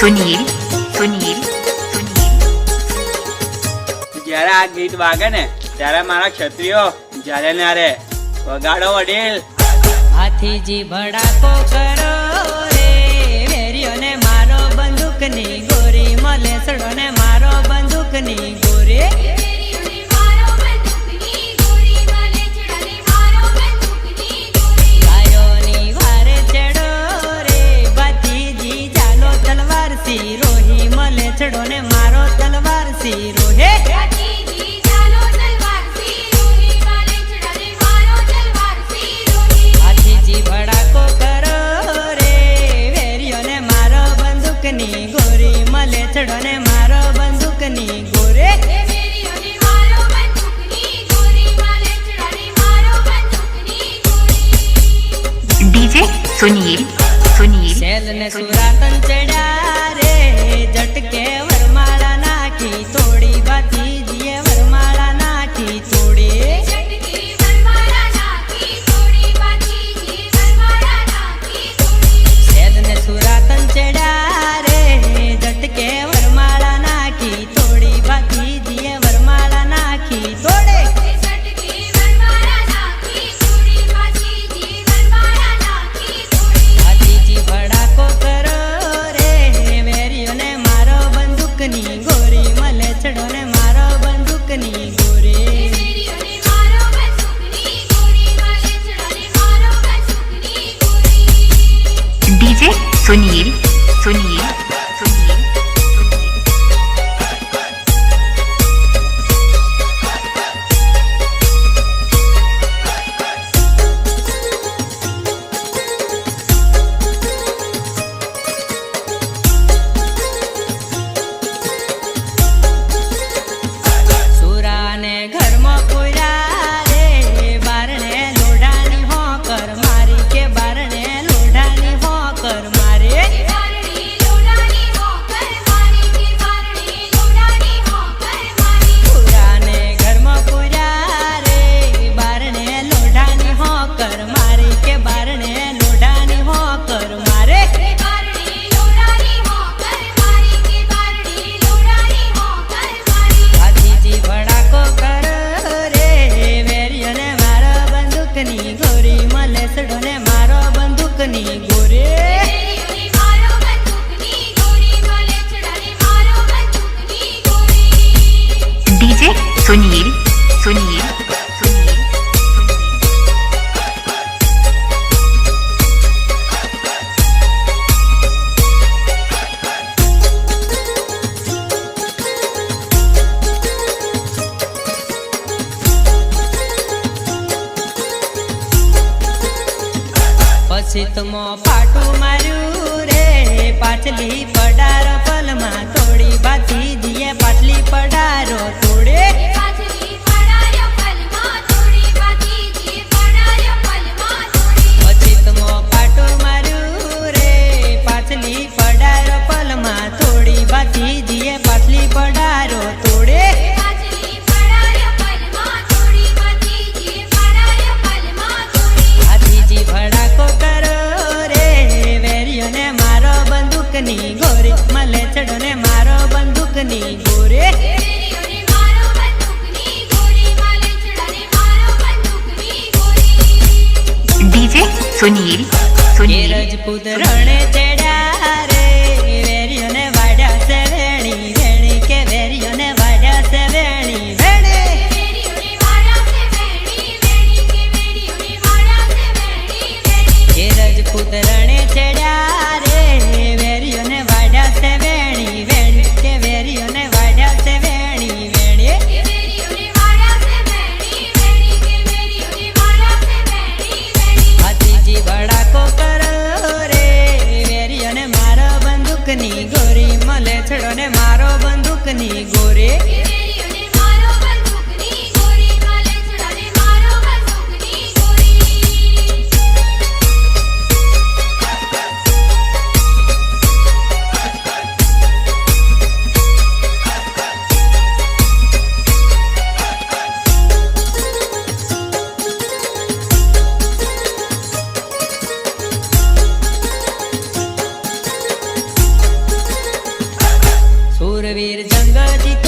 સુનીલ સુનીલ સુનીલ જ્યારે આ ગીત વાગે ને ત્યારે મારા ક્ષત્રિયો જ્યારે ના રે વગાડો વડીલ. હાથીજી ભડાકો કરો રે વેરીઓને મારો બંદૂકની ગોરી મલે સડો ને મારો બંદૂકની ગોરી ગાયોની વારે ચડો રે ભાતીજી ચાલો તલવાર સી રોહી મલે ચડો ને મારો તલવાર સી રોહે ભડાકો કરો રે વેરીઓને મારો બંદૂકની ગોરી મલે ચડો ને મારો બંદૂકની ગોરે ડીજે સુનીલ સુનીલ શેલ ને સુરાતન ચડ્યા રે જટકે વરમાળા નાખી તોડી ભાતીજીએ વરમાળા નાખી તોડી સુરાતન ચડ્યા રે જટકે વરમાળા નાખી તોડી ભાતીજીએ વરમાળા નાખી તોડે ભાતીજી ભડાકો કરો રે વેરીઓને મારો બંદૂકની ગોરી મલે ચડો ને મારો બંદૂકની ગોરી ડીજે સુનીલ સુનીલ સુનીલ સુરાને ઘરમાં કોયરા રે બારણે લોઢાની હોકર મારી કે બારણે લોઢાની હોકર મારે સુરાને ઘરમાં કોયરા રે બારણે લોઢાની હોકર મારી કે બારણે લોઢાની હોકર મારે ભાતીજી ભડાકો કરો રે વેરીઓને મારો બંદૂકની ગોરી મલે સડો ને મારો બંદૂકની ગોરે ડીજે સુનીલ સુનીલ સુનીલ પછી તમો પાટું માર્યું રે પાટલી પડારો પલમાં તોડી ભાતીજીએ પાટલી પડારો તોડે પછી તમો પાટું માર્યું રે પાટલી પડારો પલમાં તોડી ભાતીજીએ પાટલી પડારો તોડે ભાતીજી ભડાકો કરો રે વેરીઓને મારો બંદૂકની ગોરી મલે ચડો ને મારો બંદૂકની ગોરે ડીજે સુનીલ એ સુનીલ રજપૂત રણે ચડ્યા રે વેરીઓને વાડ્યા છે વેણી વેણી કે વેરીઓને વાડ્યા છે વેણી વેણે એ રજપૂત રણે ચડ્યા રે વેરીઓને વાડ્યા છે વેણી વેણી કે વેરીઓને વાડ્યા છે વેણી વેણી ભાતીજી ભડાકો કરો રે વેરીઓને મારો બંદૂકની ગોરી મલે છડો ને મારો બંદૂકની ગોરે વીર જંગ જીત્યો